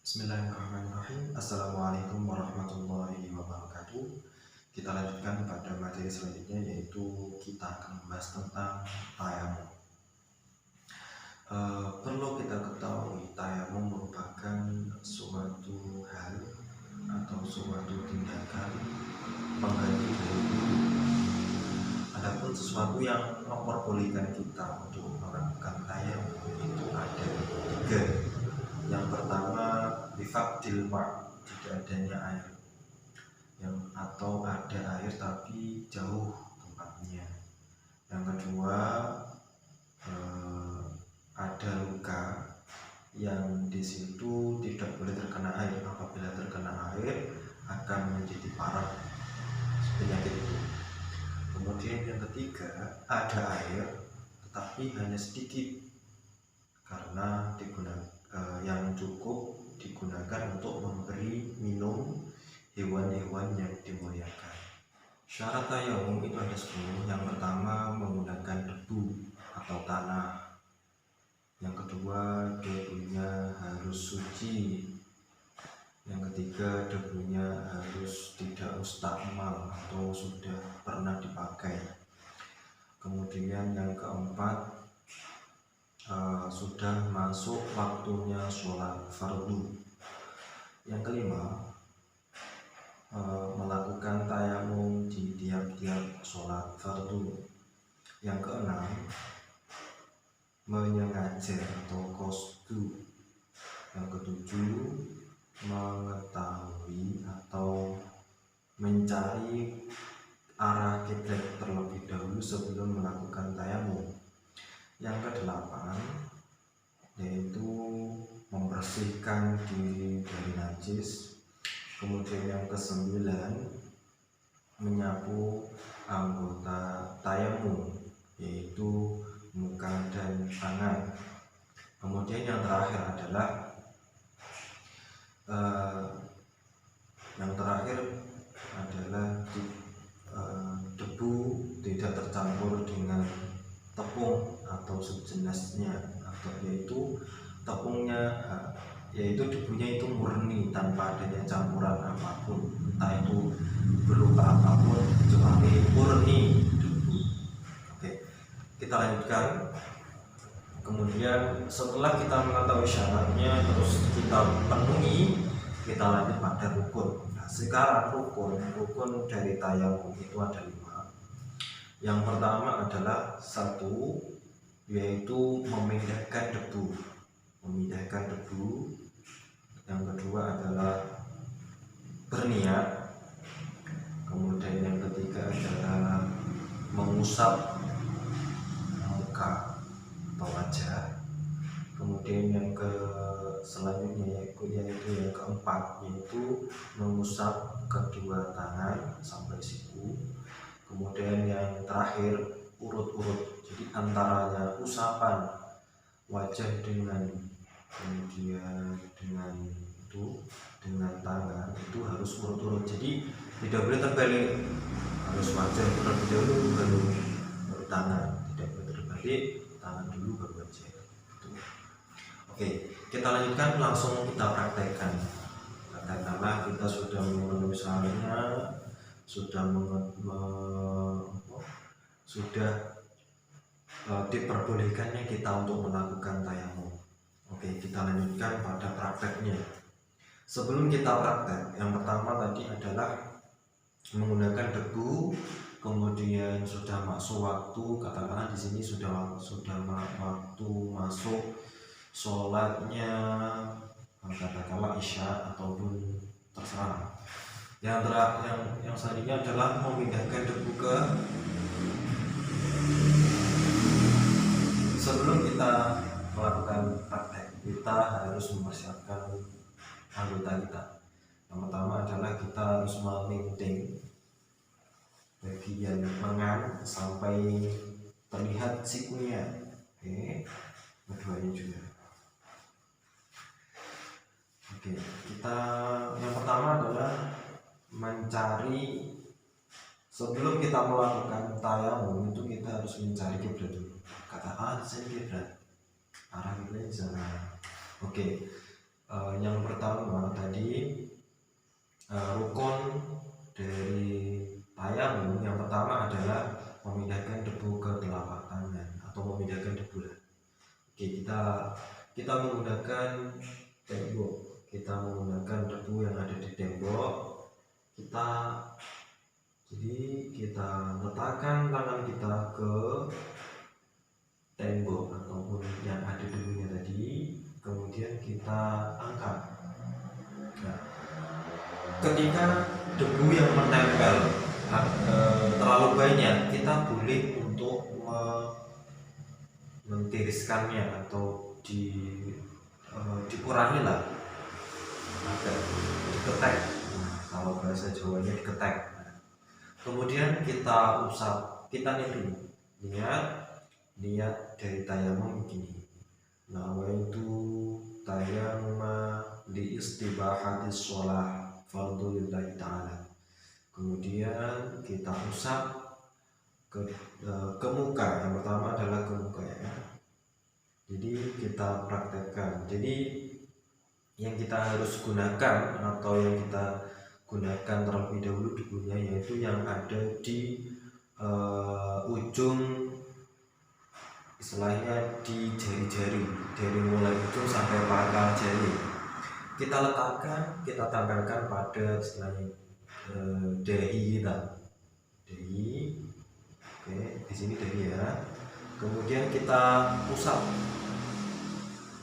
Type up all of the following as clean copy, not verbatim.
Bismillahirrahmanirrahim. Assalamualaikum warahmatullahi wabarakatuh. Kita lanjutkan pada materi selanjutnya, yaitu kita akan membahas tentang tayamum. Perlu kita ketahui, tayamum merupakan suatu hal atau suatu tindakan pengganti dari wudu. Adapun sesuatu yang memperbolehkan kita untuk melakukan tayamum itu ada tiga. Yang pertama, bifaqdil ma', tidak adanya air, atau ada air tapi jauh tempatnya. Yang kedua, ada luka yang di situ tidak boleh terkena air. Apabila terkena air akan menjadi parah penyakit itu. Kemudian yang ketiga, ada air tetapi hanya sedikit karena yang cukup digunakan untuk memberi minum hewan-hewan yang dimuliakan. Syarat tayamum itu ada 10. Yang pertama, menggunakan debu atau tanah. Yang kedua, debunya harus suci. Yang ketiga, debunya harus tidak mustakmal atau sudah pernah dipakai. Kemudian yang keempat, sudah masuk waktunya sholat fardu. Yang kelima, melakukan tayamum di tiap-tiap sholat fardu. Yang keenam, menyengaja atau qasdu. Yang ketujuh, mengetahui atau mencari arah kiblat terlebih dahulu sebelum melakukan tayamum. Yang kedelapan, yaitu membersihkan diri dari najis. Kemudian yang kesembilan, menyapu anggota tayamum, yaitu muka dan tangan. Kemudian yang terakhir adalah debu tidak tercampur dengan tepung atau sejenisnya, atau yaitu debunya itu murni tanpa adanya campuran apapun, entah itu berupa apapun kecuali murni debu. Oke, kita lanjutkan. Kemudian setelah kita mengetahui syaratnya, terus kita penuhi, kita lanjut pada rukun. Nah, sekarang rukun dari tayamum itu ada 5. Yang pertama adalah 1, yaitu memindahkan debu. Yang kedua adalah berniat. Kemudian yang ketiga adalah mengusap muka atau wajah. Kemudian yang selanjutnya yaitu yang keempat, yaitu mengusap kedua tangan sampai siku. Kemudian yang terakhir urut-urut, jadi antaranya usapan wajah dengan tangan itu harus urut-urut, jadi tidak boleh terbalik, harus wajah terlebih dahulu baru tangan, tidak boleh terbalik, tangan dulu baru wajah. Oke, kita lanjutkan, langsung kita praktekkan. Katakanlah kita sudah memenuhi syaratnya, sudah diperbolehkannya kita untuk melakukan tayamum. Oke, kita lanjutkan pada prakteknya. Sebelum kita praktek, yang pertama tadi adalah menggunakan debu. Kemudian sudah masuk waktu, katakanlah di sini sudah waktu masuk sholatnya, katakanlah isya ataupun terserah. Yang selanjutnya adalah memindahkan debu ke. Sebelum kita melakukan praktek, kita harus mempersiapkan anggota kita. Yang pertama adalah kita harus melinting bagian lengan sampai terlihat sikunya. Oke, keduanya juga. Oke, kita yang pertama adalah mencari. Sebelum kita melakukan tayamum itu kita harus mencari kiblat dulu. Kata saya kiblat, arah kiblat di sana. Oke, yang pertama yang pertama adalah memindahkan debu ke telapak tangan atau memindahkan debu. Oke, kita menggunakan tembok, kita menggunakan debu yang ada di tembok. Kita letakkan tangan kita ke tembok ataupun yang ada debunya tadi, kemudian kita angkat. Nah, ketika debu yang menempel terlalu banyak, kita boleh untuk mentiriskannya atau dikurangi lah, agak diketek. Nah, kalau bahasa Jawanya diketek. Kemudian kita usap, kita niat dari tayamum begini. Nawaitu tayammuma li istibahatis sholah fardhu lillahi ta'ala. Kemudian kita usap ke muka. Yang pertama adalah ke muka ya. Jadi kita praktekkan. Jadi yang kita harus gunakan atau yang kita gunakan terlebih dahulu debunya yaitu yang ada di ujung, istilahnya di jari-jari, dari mulai ujung sampai pangkal jari. Kita letakkan, kita tempelkan pada istilahnya dahi kita. Dahi, oke, di sini dahi ya. Kemudian kita usap.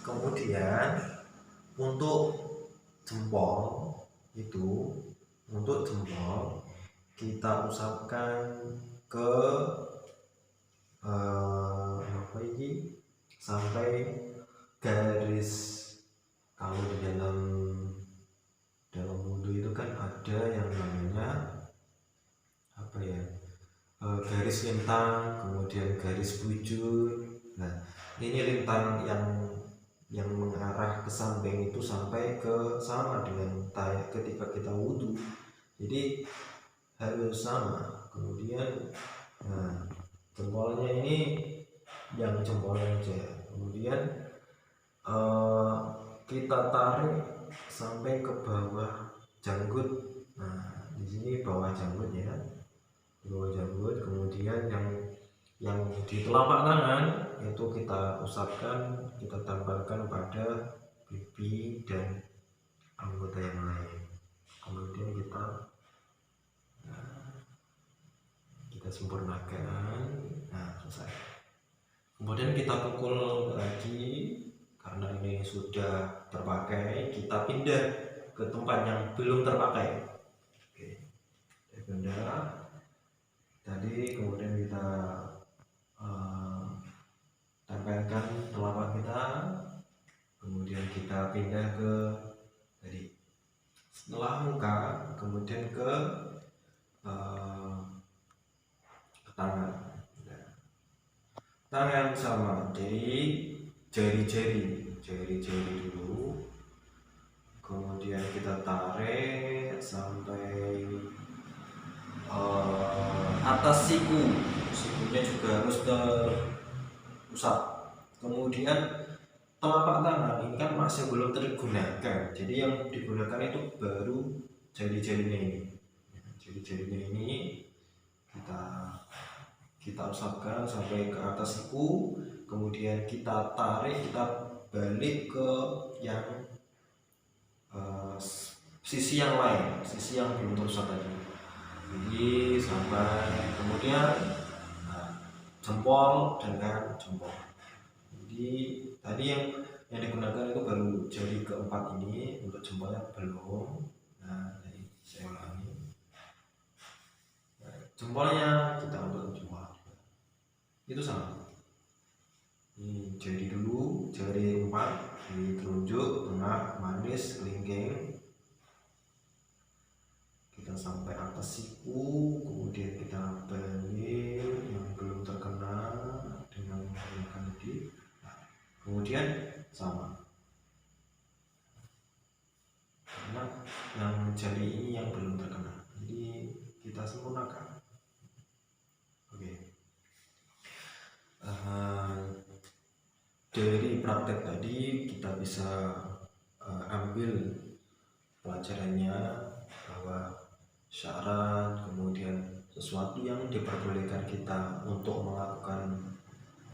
Kemudian untuk jempol kita usapkan ke sampai garis. Kalau di dalam wudhu itu kan ada yang namanya garis lintang, kemudian garis bujur. Nah, ini lintang yang mengarah ke samping itu sampai ke sama dengan ketika kita wudhu, jadi harus sama. Kemudian jempolnya ini yang jempolnya aja, kemudian kita tarik sampai ke bawah janggut. Nah, di sini bawah janggut ya, bawah janggut. Kemudian yang di telapak tangan itu kita usapkan, kita tempelkan pada pipi dan anggota yang lain. Kemudian kita sempurnakan. Nah, selesai. Kemudian kita pukul lagi karena ini sudah terpakai. Kita pindah ke tempat yang belum terpakai. Oke, kita pindah tadi. Kemudian kita tempelkan telapak kita, kemudian kita pindah ke tadi setelah muka, kemudian ke tangan sama. Jadi jari-jari dulu, kemudian kita tarik sampai atas sikunya juga harus terusap. Kemudian telapak tangan ini kan masih belum tergunakan, jadi yang digunakan itu baru jari-jarinya ini. Jari-jarinya ini kita usapkan sampai ke atas siku, kemudian kita tarik, kita balik ke yang sisi yang lain, sisi yang belum terusap tadi. Jadi sampai kemudian jempol dengan jempol. Jadi tadi yang digunakan itu baru jari keempat ini, untuk jempolnya belum. Nah, jadi saya ulangi. Jempolnya kita untuk jempol itu sama. Ini jari dulu, jari empat di telunjuk, tengah, manis, kelingking. Kita sampai atas siku, kemudian kita balik yang belum terkena dengan menggunakan tadi. Kemudian sama, karena yang jari ini yang belum terkena, jadi kita sempurnakan. Oke. Dari praktek tadi kita bisa ambil pelajarannya bahwa syarat, kemudian sesuatu yang diperbolehkan kita untuk melakukan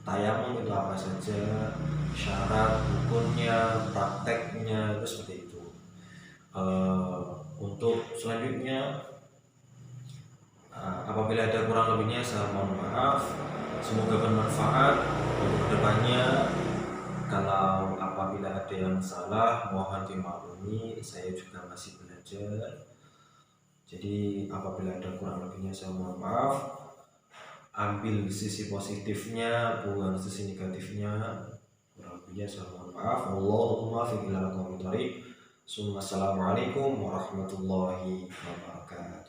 tayamum itu apa saja, syarat, hukumnya, prakteknya, itu seperti itu. Untuk selanjutnya, apabila ada kurang lebihnya saya mohon maaf. Semoga bermanfaat untuk kedepannya. Kalau apabila ada yang salah mohon dimaklumi, saya juga masih belajar. Jadi apabila ada kurang lebihnya saya mohon maaf. Ambil sisi positifnya, buang sisi negatifnya. Kurang lebihnya saya mohon maaf. Allahumma fi ila aqwamit thariq. Assalamualaikum warahmatullahi wabarakatuh.